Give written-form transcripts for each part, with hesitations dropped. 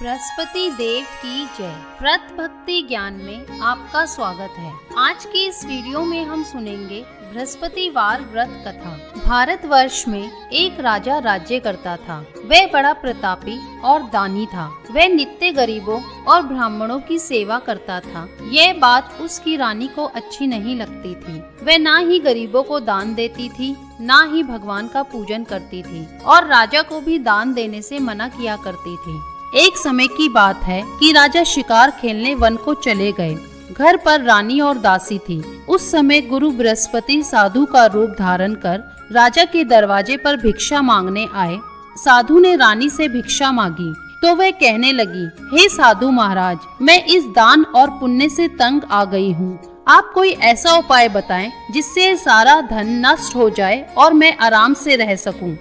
बृहस्पति देव की जय। व्रत भक्ति ज्ञान में आपका स्वागत है। आज के इस वीडियो में हम सुनेंगे बृहस्पतिवार व्रत कथा। भारतवर्ष में एक राजा राज्य करता था। वह बड़ा प्रतापी और दानी था। वह नित्य गरीबों और ब्राह्मणों की सेवा करता था। यह बात उसकी रानी को अच्छी नहीं लगती थी। वह ना ही गरीबों को दान देती थी, ना ही भगवान का पूजन करती थी और राजा को भी दान देने से मना किया करती थी। एक समय की बात है कि राजा शिकार खेलने वन को चले गए। घर पर रानी और दासी थी। उस समय गुरु बृहस्पति साधु का रूप धारण कर राजा के दरवाजे पर भिक्षा मांगने आए। साधु ने रानी से भिक्षा मांगी तो वह कहने लगी, हे साधु महाराज, मैं इस दान और पुण्य से तंग आ गई हूँ। आप कोई ऐसा उपाय बताएं जिससे सारा धन नष्ट हो जाए और मैं आराम से रह सकूं।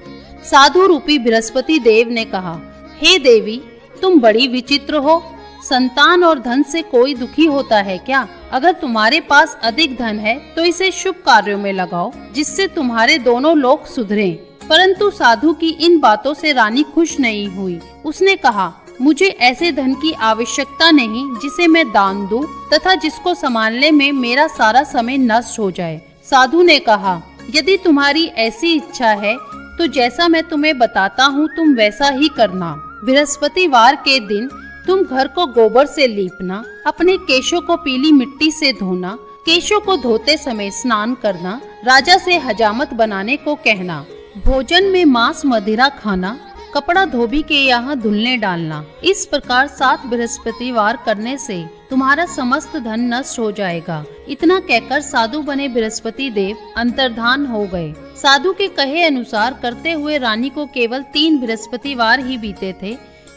साधु रूपी बृहस्पति देव ने कहा, हे देवी, तुम बड़ी विचित्र हो। संतान और धन से कोई दुखी होता है क्या? अगर तुम्हारे पास अधिक धन है तो इसे शुभ कार्यों में लगाओ जिससे तुम्हारे दोनों लोग सुधरें। परंतु साधु की इन बातों से रानी खुश नहीं हुई। उसने कहा, मुझे ऐसे धन की आवश्यकता नहीं जिसे मैं दान दूं तथा जिसको संभालने में मेरा सारा समय नष्ट हो जाए। साधु ने कहा, यदि तुम्हारी ऐसी इच्छा है तो जैसा मैं तुम्हें बताता हूँ तुम वैसा ही करना। बृहस्पतिवार के दिन तुम घर को गोबर से लीपना, अपने केशों को पीली मिट्टी से धोना, केशों को धोते समय स्नान करना, राजा से हजामत बनाने को कहना, भोजन में मांस मदिरा खाना, कपड़ा धोबी के यहाँ धुलने डालना। इस प्रकार 7 बृहस्पतिवार करने से तुम्हारा समस्त धन नष्ट हो जाएगा। इतना कहकर साधु बने बृहस्पति देव अंतर्धान हो गए। साधु के कहे अनुसार करते हुए रानी को केवल 3 बृहस्पतिवार ही बीते थे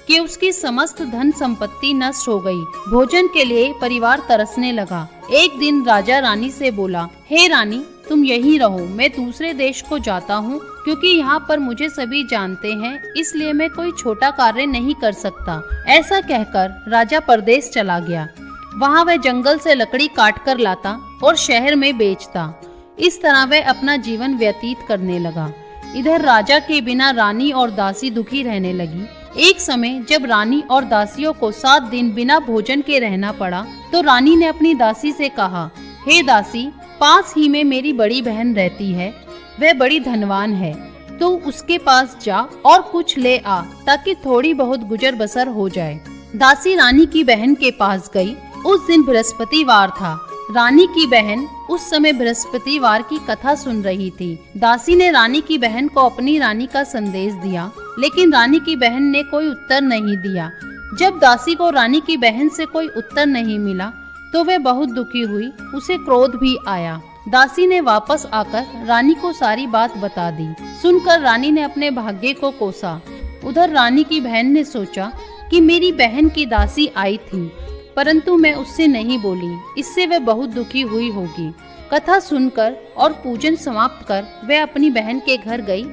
कि उसकी समस्त धन संपत्ति नष्ट हो गई। भोजन के लिए परिवार तरसने लगा। एक दिन राजा रानी से बोला, हे रानी, तुम यहीं रहो, मैं दूसरे देश को जाता हूँ क्योंकि यहाँ पर मुझे सभी जानते हैं, इसलिए मैं कोई छोटा कार्य नहीं कर सकता। ऐसा कहकर राजा परदेश चला गया। वहाँ वह जंगल से लकड़ी काट कर लाता और शहर में बेचता। इस तरह वह अपना जीवन व्यतीत करने लगा। इधर राजा के बिना रानी और दासी दुखी रहने लगी। एक समय जब रानी और दासियों को 7 दिन बिना भोजन के रहना पड़ा तो रानी ने अपनी दासी से कहा, हे दासी, पास ही में मेरी बड़ी बहन रहती है, वह बड़ी धनवान है, तो उसके पास जा और कुछ ले आ ताकि थोड़ी बहुत गुजर बसर हो जाए। दासी रानी की बहन के पास गई। उस दिन बृहस्पतिवार था। रानी की बहन उस समय बृहस्पतिवार की कथा सुन रही थी। दासी ने रानी की बहन को अपनी रानी का संदेश दिया, लेकिन रानी की बहन ने कोई उत्तर नहीं दिया। जब दासी को रानी की बहन से कोई उत्तर नहीं मिला तो वह बहुत दुखी हुई। उसे क्रोध भी आया। दासी ने वापस आकर रानी को सारी बात बता दी। सुनकर रानी ने अपने भाग्य को कोसा। उधर रानी की बहन ने सोचा कि मेरी बहन की दासी आई थी परंतु मैं उससे नहीं बोली, इससे वह बहुत दुखी हुई होगी। कथा सुनकर और पूजन समाप्त कर वह अपनी बहन के घर गई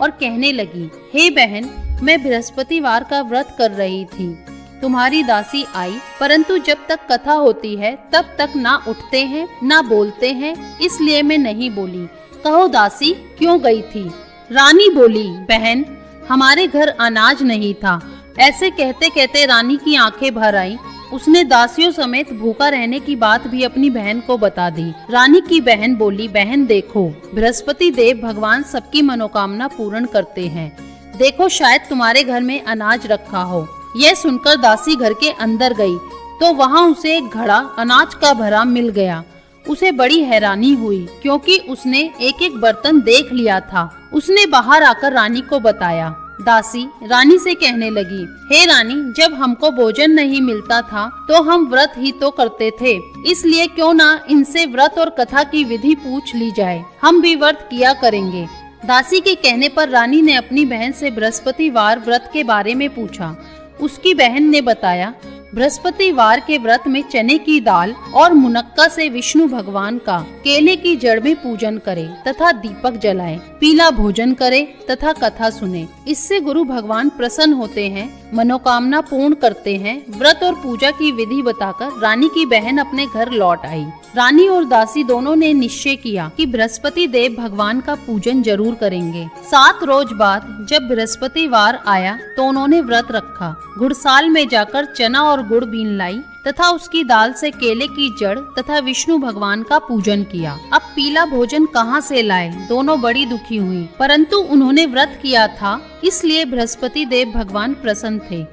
और कहने लगी, हे बहन, मैं बृहस्पतिवार का व्रत कर रही थी। तुम्हारी दासी आई, परंतु जब तक कथा होती है तब तक ना उठते हैं ना बोलते हैं, इसलिए मैं नहीं बोली। कहो दासी, क्यों गई थी? रानी बोली, बहन, हमारे घर अनाज नहीं था। ऐसे कहते कहते रानी की आंखें भर आई। उसने दासियों समेत भूखा रहने की बात भी अपनी बहन को बता दी। रानी की बहन बोली, बहन देखो, बृहस्पति देव भगवान सबकी मनोकामना पूर्ण करते हैं। देखो, शायद तुम्हारे घर में अनाज रखा हो। यह सुनकर दासी घर के अंदर गई तो वहाँ उसे एक घड़ा अनाज का भरा मिल गया। उसे बड़ी हैरानी हुई क्योंकि उसने एक एक बर्तन देख लिया था। उसने बाहर आकर रानी को बताया। दासी रानी से कहने लगी, हे रानी, जब हमको भोजन नहीं मिलता था तो हम व्रत ही तो करते थे, इसलिए क्यों ना इनसे व्रत और कथा की विधि पूछ ली जाए, हम भी व्रत किया करेंगे। दासी के कहने पर रानी ने अपनी बहन से बृहस्पतिवार व्रत के बारे में पूछा। उसकी बहन ने बताया, बृहस्पतिवार के व्रत में चने की दाल और मुनक्का से विष्णु भगवान का केले की जड़ में पूजन करे तथा दीपक जलाए, पीला भोजन करे तथा कथा सुने। इससे गुरु भगवान प्रसन्न होते हैं, मनोकामना पूर्ण करते हैं। व्रत और पूजा की विधि बताकर रानी की बहन अपने घर लौट आई। रानी और दासी दोनों ने निश्चय किया कि बृहस्पति देव भगवान का पूजन जरूर करेंगे। 7 रोज बाद जब बृहस्पतिवार आया तो उन्होंने व्रत रखा। घुड़साल में जाकर चना और गुड़ बीन लाई तथा उसकी दाल से केले की जड़ तथा विष्णु भगवान का पूजन किया। अब पीला भोजन कहाँ से लाए? दोनों बड़ी दुखी हुई, परंतु उन्होंने व्रत किया था इसलिए बृहस्पति देव भगवान प्रसन्न थे।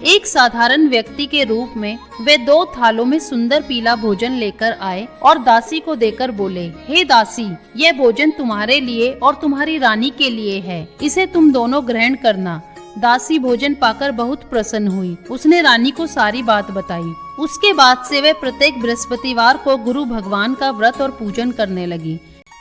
एक साधारण व्यक्ति के रूप में वे 2 थालों में सुंदर पीला भोजन लेकर आए और दासी को देकर बोले, हे दासी, यह भोजन तुम्हारे लिए और तुम्हारी रानी के लिए है, इसे तुम दोनों ग्रहण करना। दासी भोजन पाकर बहुत प्रसन्न हुई। उसने रानी को सारी बात बताई। उसके बाद से वे प्रत्येक बृहस्पतिवार को गुरु भगवान का व्रत और पूजन करने लगी।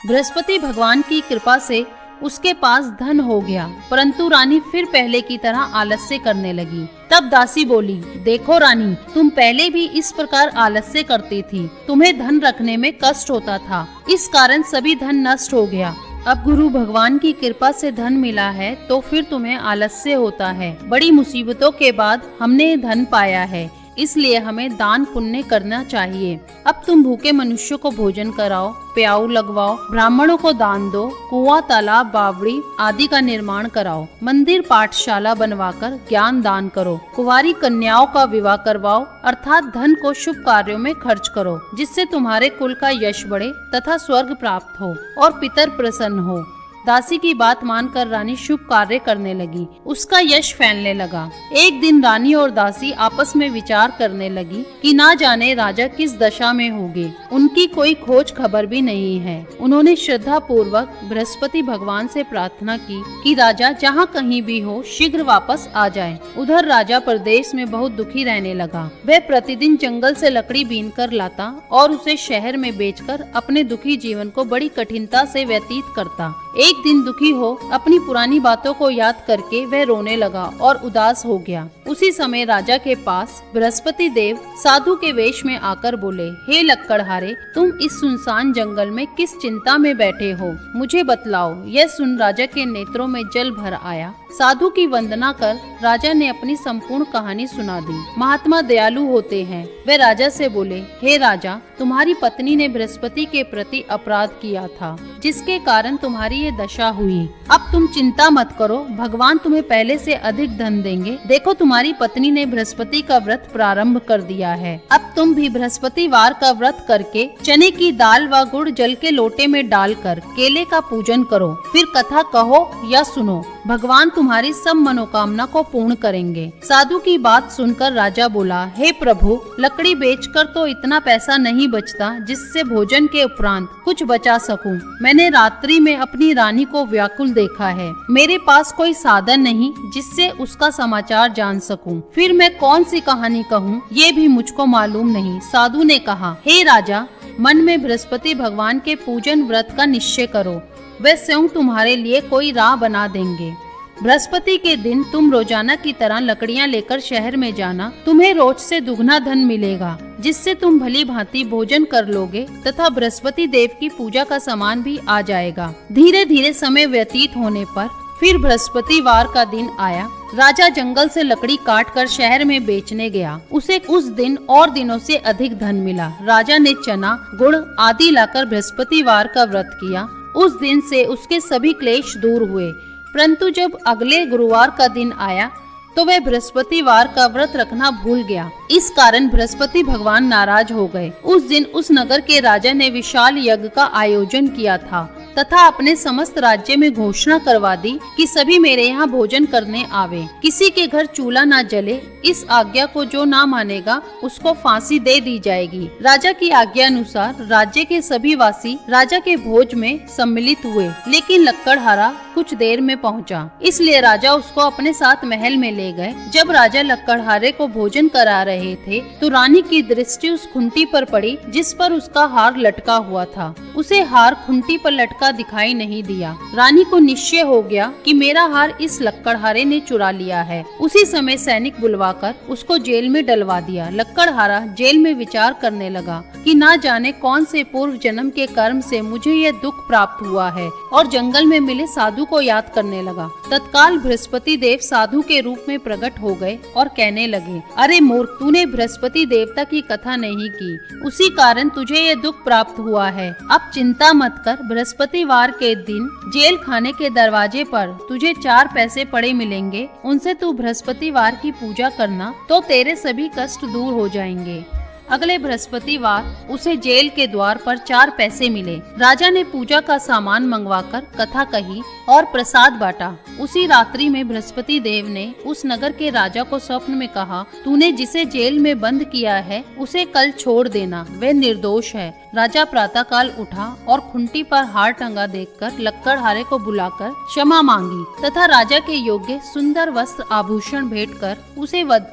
बृहस्पति भगवान की कृपा से उसके पास धन हो गया, परंतु रानी फिर पहले की तरह आलस्य करने लगी। तब दासी बोली, देखो रानी, तुम पहले भी इस प्रकार आलस्य करती थी, तुम्हें धन रखने में कष्ट होता था, इस कारण सभी धन नष्ट हो गया। अब गुरु भगवान की कृपा से धन मिला है तो फिर तुम्हें आलस्य होता है। बड़ी मुसीबतों के बाद हमने धन पाया है, इसलिए हमें दान पुण्य करना चाहिए। अब तुम भूखे मनुष्यों को भोजन कराओ, प्याऊ लगवाओ, ब्राह्मणों को दान दो, कुआं, तालाब, बावड़ी आदि का निर्माण कराओ, मंदिर पाठशाला बनवाकर ज्ञान दान करो, कुंवारी कन्याओं का विवाह करवाओ, अर्थात धन को शुभ कार्यों में खर्च करो, जिससे तुम्हारे कुल का यश बढ़े तथा स्वर्ग प्राप्त हो और पितर प्रसन्न हो। दासी की बात मानकर रानी शुभ कार्य करने लगी। उसका यश फैलने लगा। एक दिन रानी और दासी आपस में विचार करने लगी कि ना जाने राजा किस दशा में होंगे। उनकी कोई खोज खबर भी नहीं है। उन्होंने श्रद्धा पूर्वक बृहस्पति भगवान से प्रार्थना की कि राजा जहाँ कहीं भी हो शीघ्र वापस आ जाए। उधर राजा प्रदेश में बहुत दुखी रहने लगा। वह प्रतिदिन जंगल से लकड़ी बीन कर लाता और उसे शहर में बेचकर अपने दुखी जीवन को बड़ी कठिनता से व्यतीत करता। एक दिन दुखी हो अपनी पुरानी बातों को याद करके वह रोने लगा और उदास हो गया। उसी समय राजा के पास बृहस्पति देव साधु के वेश में आकर बोले, हे लक्कड़हारे, तुम इस सुनसान जंगल में किस चिंता में बैठे हो, मुझे बतलाओ। यह सुन राजा के नेत्रों में जल भर आया। साधु की वंदना कर राजा ने अपनी संपूर्ण कहानी सुना दी। महात्मा दयालु होते हैं। वे राजा से बोले, हे राजा, तुम्हारी पत्नी ने बृहस्पति के प्रति अपराध किया था, जिसके कारण तुम्हारी ये दशा हुई। अब तुम चिंता मत करो, भगवान तुम्हें पहले से अधिक धन देंगे। देखो, तुम्हारी पत्नी ने बृहस्पति का व्रत प्रारंभ कर दिया है। अब तुम भी बृहस्पतिवार का व्रत करके चने की दाल व गुड़ जल के लोटे में डालकर केले का पूजन करो। फिर कथा कहो या सुनो, भगवान तुम्हारी सब मनोकामना को पूर्ण करेंगे। साधु की बात सुनकर राजा बोला, हे प्रभु, लकड़ी बेचकर तो इतना पैसा नहीं बचता जिससे भोजन के उपरांत कुछ बचा सकूं। मैंने रात्रि में अपनी रानी को व्याकुल देखा है। मेरे पास कोई साधन नहीं जिससे उसका समाचार जान सकूं। फिर मैं कौन सी कहानी कहूँ, ये भी मुझको मालूम नहीं। साधु ने कहा, हे राजा, मन में बृहस्पति भगवान के पूजन व्रत का निश्चय करो, वे स्वयं तुम्हारे लिए कोई राह बना देंगे। बृहस्पति के दिन तुम रोजाना की तरह लकड़ियां लेकर शहर में जाना। तुम्हें रोज से दुगना धन मिलेगा, जिससे तुम भली भांति भोजन कर लोगे तथा बृहस्पति देव की पूजा का सामान भी आ जाएगा। धीरे धीरे समय व्यतीत होने पर फिर बृहस्पतिवार का दिन आया। राजा जंगल से लकड़ी काट कर शहर में बेचने गया। उसे उस दिन और दिनों से अधिक धन मिला। राजा ने चना, गुड़ आदि लाकर बृहस्पतिवार का व्रत किया। उस दिन से उसके सभी क्लेश दूर हुए। परंतु जब अगले गुरुवार का दिन आया तो वह बृहस्पतिवार का व्रत रखना भूल गया। इस कारण बृहस्पति भगवान नाराज हो गए। उस दिन उस नगर के राजा ने विशाल यज्ञ का आयोजन किया था तथा अपने समस्त राज्य में घोषणा करवा दी कि सभी मेरे यहाँ भोजन करने आवे। किसी के घर चूल्हा न जले, इस आज्ञा को जो ना मानेगा उसको फांसी दे दी जाएगी। राजा की आज्ञा अनुसार राज्य के सभी वासी राजा के भोज में सम्मिलित हुए, लेकिन लक्कड़हारा कुछ देर में पहुंचा, इसलिए राजा उसको अपने साथ महल में ले गए। जब राजा लक्कड़हारे को भोजन करा रहे थे तो रानी की दृष्टि उस खुंटी पर पड़ी जिस पर उसका हार लटका हुआ था। उसे हार खुंटी पर लटका दिखाई नहीं दिया। रानी को निश्चय हो गया कि मेरा हार इस लक्कड़हारे ने चुरा लिया है। उसी समय सैनिक बुलवाकर उसको जेल में डलवा दिया। लक्कड़हारा जेल में विचार करने लगा कि ना जाने कौन से पूर्व जन्म के कर्म से मुझे यह दुख प्राप्त हुआ है, और जंगल में मिले साधु को याद करने लगा। तत्काल बृहस्पति देव साधु के रूप में प्रकट हो गए और कहने लगे, अरे मूर्ख, तूने बृहस्पति देवता की कथा नहीं की, उसी कारण तुझे ये दुख प्राप्त हुआ है। अब चिंता मत कर, बृहस्पतिवार के दिन जेल खाने के दरवाजे पर तुझे 4 पैसे पड़े मिलेंगे, उनसे तू बृहस्पतिवार की पूजा करना तो तेरे सभी कष्ट दूर हो जाएंगे। अगले बृहस्पतिवार उसे जेल के द्वार पर 4 पैसे मिले। राजा ने पूजा का सामान मंगवाकर कथा कही और प्रसाद बांटा। उसी रात्रि में बृहस्पति देव ने उस नगर के राजा को स्वप्न में कहा, तूने जिसे जेल में बंद किया है उसे कल छोड़ देना, वह निर्दोष है। राजा प्रातःकाल उठा और खुंटी पर हार टंगा देखकर लक्कड़हारे को बुलाकर क्षमा मांगी तथा राजा के योग्य सुंदर वस्त्र आभूषण भेंट कर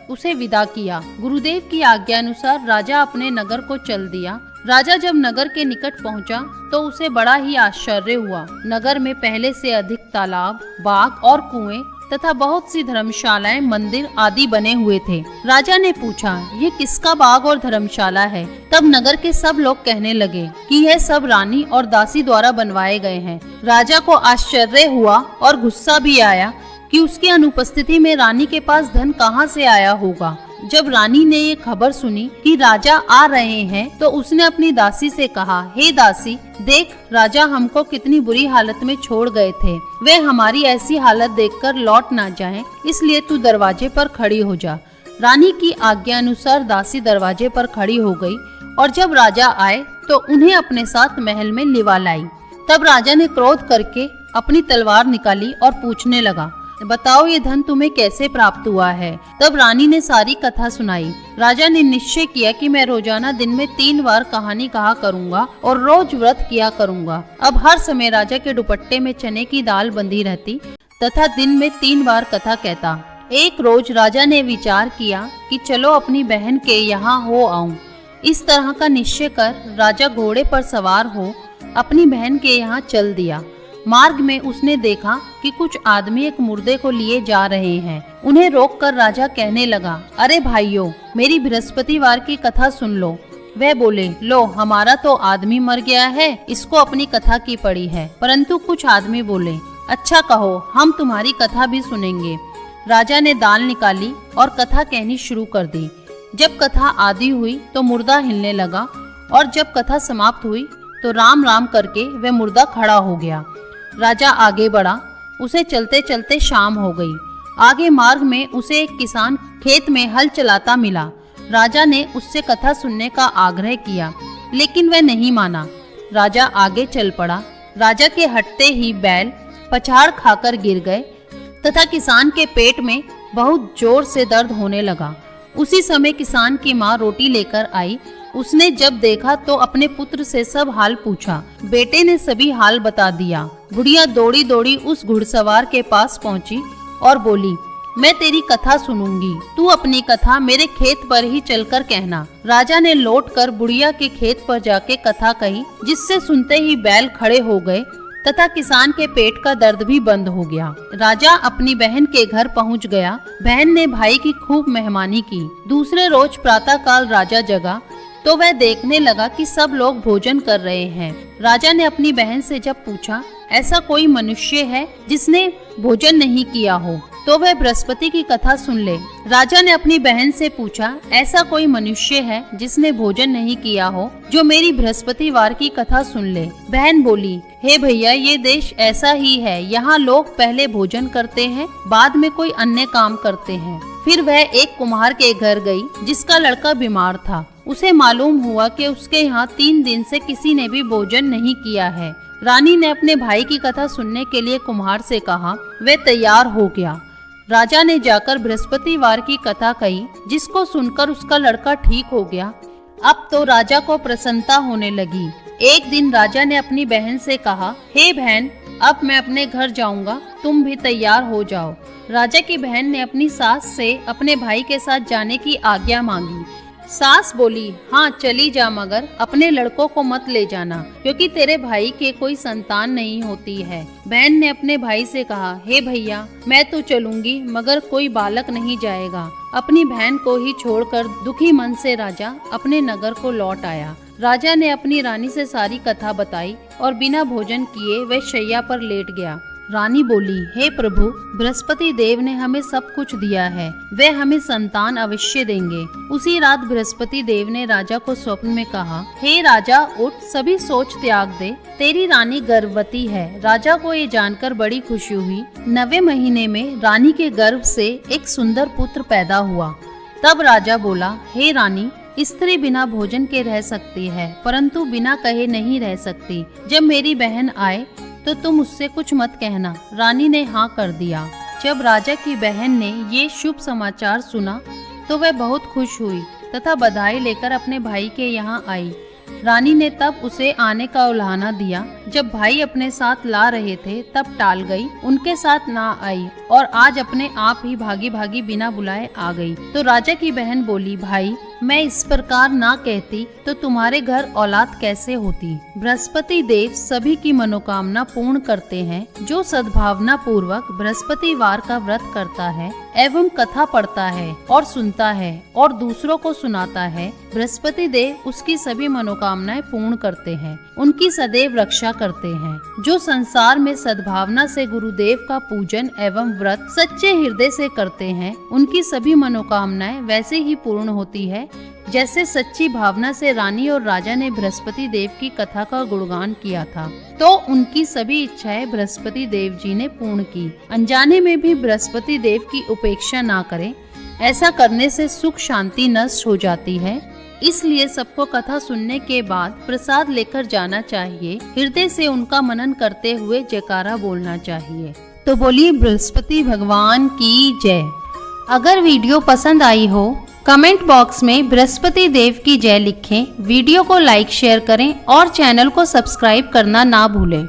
उसे विदा किया। गुरुदेव की आज्ञा अनुसार राजा अपने नगर को चल दिया। राजा जब नगर के निकट पहुंचा तो उसे बड़ा ही आश्चर्य हुआ। नगर में पहले से अधिक तालाब, बाग और कुएं तथा बहुत सी धर्मशालाएं, मंदिर आदि बने हुए थे। राजा ने पूछा, ये किसका बाग और धर्मशाला है? तब नगर के सब लोग कहने लगे कि यह सब रानी और दासी द्वारा बनवाए गए हैं। राजा को आश्चर्य हुआ और गुस्सा भी आया कि उसकी अनुपस्थिति में रानी के पास धन कहाँ से आया होगा। जब रानी ने ये खबर सुनी कि राजा आ रहे हैं तो उसने अपनी दासी से कहा, हे दासी, देख, राजा हमको कितनी बुरी हालत में छोड़ गए थे। वे हमारी ऐसी हालत देखकर लौट ना जाएं, इसलिए तू दरवाजे पर खड़ी हो जा। रानी की आज्ञा अनुसार दासी दरवाजे पर खड़ी हो गई और जब राजा आए तो उन्हें अपने साथ महल में लिवा लाई। तब राजा ने क्रोध करके अपनी तलवार निकाली और पूछने लगा, बताओ ये धन तुम्हें कैसे प्राप्त हुआ है? तब रानी ने सारी कथा सुनाई। राजा ने निश्चय किया कि मैं रोजाना दिन में 3 बार कहानी कहा करूंगा और रोज व्रत किया करूंगा। अब हर समय राजा के दुपट्टे में चने की दाल बंधी रहती तथा दिन में 3 बार कथा कहता। एक रोज राजा ने विचार किया कि चलो अपनी बहन के यहाँ हो आऊं। इस तरह का निश्चय कर राजा घोड़े पर सवार हो अपनी बहन के यहाँ चल दिया। मार्ग में उसने देखा कि कुछ आदमी एक मुर्दे को लिए जा रहे हैं। उन्हें रोककर राजा कहने लगा, अरे भाइयों, मेरी बृहस्पतिवार की कथा सुन लो। वे बोले, लो, हमारा तो आदमी मर गया है, इसको अपनी कथा की पड़ी है। परंतु कुछ आदमी बोले, अच्छा कहो, हम तुम्हारी कथा भी सुनेंगे। राजा ने दाल निकाली और कथा कहनी शुरू कर दी। जब कथा आधी हुई तो मुर्दा हिलने लगा और जब कथा समाप्त हुई तो राम राम करके वह मुर्दा खड़ा हो गया। राजा आगे बढ़ा। उसे चलते चलते शाम हो गई। आगे मार्ग में उसे एक किसान खेत में हल चलाता मिला। राजा ने उससे कथा सुनने का आग्रह किया, लेकिन वह नहीं माना। राजा आगे चल पड़ा। राजा के हटते ही बैल पछाड़ खाकर गिर गए तथा किसान के पेट में बहुत जोर से दर्द होने लगा। उसी समय किसान की माँ रोटी लेकर आई। उसने जब देखा तो अपने पुत्र से सब हाल पूछा। बेटे ने सभी हाल बता दिया। बुढ़िया दौड़ी दौड़ी उस घुड़सवार के पास पहुंची और बोली, मैं तेरी कथा सुनूंगी, तू अपनी कथा मेरे खेत पर ही चलकर कहना। राजा ने लौटकर बुढ़िया के खेत पर जाके कथा कही, जिससे सुनते ही बैल खड़े हो गए तथा किसान के पेट का दर्द भी बंद हो गया। राजा अपनी बहन के घर पहुंच गया। बहन ने भाई की खूब मेहमानी की। दूसरे रोज प्रातःकाल राजा जगा तो वह देखने लगा कि सब लोग भोजन कर रहे हैं। राजा ने अपनी बहन से जब पूछा, ऐसा कोई मनुष्य है जिसने भोजन नहीं किया हो तो वह बृहस्पति की कथा सुन ले। राजा ने अपनी बहन से पूछा, ऐसा कोई मनुष्य है जिसने भोजन नहीं किया हो जो मेरी बृहस्पतिवार की कथा सुन ले। बहन बोली, हे भैया, ये देश ऐसा ही है, यहाँ लोग पहले भोजन करते हैं, बाद में कोई अन्य काम करते हैं। फिर वह एक कुम्हार के घर गई जिसका लड़का बीमार था। उसे मालूम हुआ कि उसके यहाँ 3 दिन से किसी ने भी भोजन नहीं किया है। रानी ने अपने भाई की कथा सुनने के लिए कुम्हार से कहा। वह तैयार हो गया। राजा ने जाकर बृहस्पतिवार की कथा कही, जिसको सुनकर उसका लड़का ठीक हो गया। अब तो राजा को प्रसन्नता होने लगी। एक दिन राजा ने अपनी बहन से कहा, हे बहन, अब मैं अपने घर जाऊंगा, तुम भी तैयार हो जाओ। राजा की बहन ने अपनी सास से अपने भाई के साथ जाने की आज्ञा मांगी। सास बोली, हाँ चली जा, मगर अपने लड़कों को मत ले जाना, क्योंकि तेरे भाई के कोई संतान नहीं होती है। बहन ने अपने भाई से कहा, हे भैया, मैं तो चलूंगी, मगर कोई बालक नहीं जाएगा। अपनी बहन को ही छोड़कर दुखी मन से राजा अपने नगर को लौट आया। राजा ने अपनी रानी से सारी कथा बताई और बिना भोजन किए वह शैया पर लेट गया। रानी बोली, हे प्रभु, बृहस्पति देव ने हमें सब कुछ दिया है, वे हमें संतान अवश्य देंगे। उसी रात बृहस्पति देव ने राजा को स्वप्न में कहा, हे राजा, उठ, सभी सोच त्याग दे, तेरी रानी गर्भवती है। राजा को ये जानकर बड़ी खुशी हुई। 9वें महीने में रानी के गर्भ से एक सुंदर पुत्र पैदा हुआ। तब राजा बोला, हे रानी, स्त्री बिना भोजन के रह सकती है, परंतु बिना कहे नहीं रह सकती। जब मेरी बहन आए तो तुम उससे कुछ मत कहना। रानी ने हाँ कर दिया। जब राजा की बहन ने ये शुभ समाचार सुना तो वह बहुत खुश हुई तथा बधाई लेकर अपने भाई के यहाँ आई। रानी ने तब उसे आने का उलाहना दिया। जब भाई अपने साथ ला रहे थे तब टाल गई, उनके साथ ना आई और आज अपने आप ही भागी भागी बिना बुलाए आ गई। तो राजा की बहन बोली, भाई, मैं इस प्रकार ना कहती तो तुम्हारे घर औलाद कैसे होती। बृहस्पति देव सभी की मनोकामना पूर्ण करते हैं। जो सद्भावना पूर्वक बृहस्पतिवार का व्रत करता है एवं कथा पढ़ता है और सुनता है और दूसरों को सुनाता है, बृहस्पति देव उसकी सभी मनोकामनाएं पूर्ण करते हैं, उनकी सदैव रक्षा करते हैं। जो संसार में सद्भावना से गुरुदेव का पूजन एवं व्रत सच्चे हृदय से करते हैं, उनकी सभी मनोकामनाएं वैसे ही पूर्ण होती है जैसे सच्ची भावना से रानी और राजा ने बृहस्पति देव की कथा का गुणगान किया था। तो उनकी सभी इच्छाएं बृहस्पति देव जी ने पूर्ण की। अनजाने में भी बृहस्पति देव की उपेक्षा ना करें, ऐसा करने से सुख शांति नष्ट हो जाती है। इसलिए सबको कथा सुनने के बाद प्रसाद लेकर जाना चाहिए। हृदय से उनका मनन करते हुए जयकारा बोलना चाहिए। तो बोलिए बृहस्पति भगवान की जय। अगर वीडियो पसंद आई हो कमेंट बॉक्स में बृहस्पति देव की जय लिखें। वीडियो को लाइक शेयर करें और चैनल को सब्सक्राइब करना ना भूलें।